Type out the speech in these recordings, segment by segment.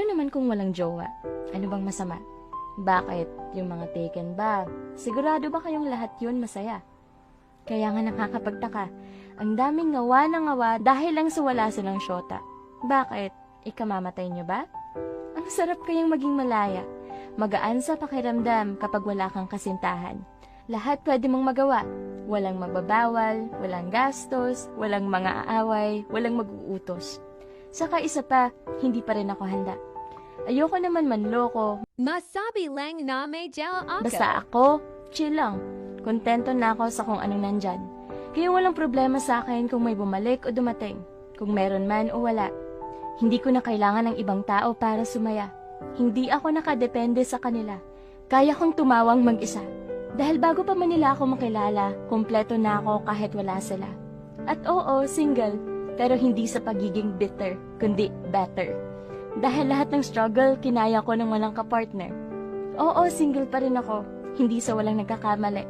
naman kung walang jowa? Ano bang masama? Bakit? Yung mga taken ba? Sigurado ba kayong lahat yun masaya? Kaya nga nakakapagtaka, ang daming ngawa na ngawa dahil lang sa wala silang syota. Bakit? Ikamamatay nyo ba? Ang sarap kayang maging malaya. Magaan sa pakiramdam kapag wala kang kasintahan. Lahat pwede mong magawa. Walang magbabawal, walang gastos, walang mga aaway, walang mag-uutos. Saka isa pa, hindi pa rin ako handa. Ayoko naman manloko. Masabi lang na may gel ako. Basta ako, chill lang. Kontento na ako sa kung anong nandyan. Kaya walang problema sa akin kung may bumalik o dumating. Kung meron man o wala. Hindi ko na kailangan ng ibang tao para sumaya. Hindi ako nakadepende sa kanila. Kaya kong tumawang mag-isa. Dahil bago pa man nila ako makilala, kumpleto na ako kahit wala sila. At oo, single, pero hindi sa pagiging bitter, kundi better. Dahil lahat ng struggle, kinaya ko nang walang kapartner. Oo, single pa rin ako, hindi sa walang nagkakamali.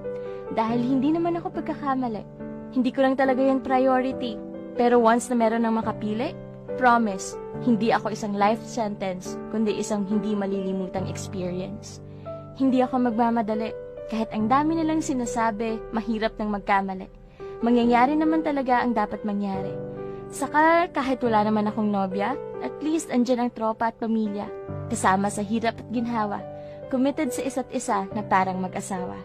Dahil hindi naman ako pagkakamali. Hindi ko lang talaga yun priority. Pero once na meron ng makapili, promise, hindi ako isang life sentence, kundi isang hindi malilimutang experience. Hindi ako magmamadali, kahit ang dami nilang sinasabi, mahirap nang magkamali. Mangyayari naman talaga ang dapat mangyari. Saka kahit wala naman akong nobya, at least andyan ang tropa at pamilya, kasama sa hirap at ginhawa, committed sa isa't isa na parang mag-asawa.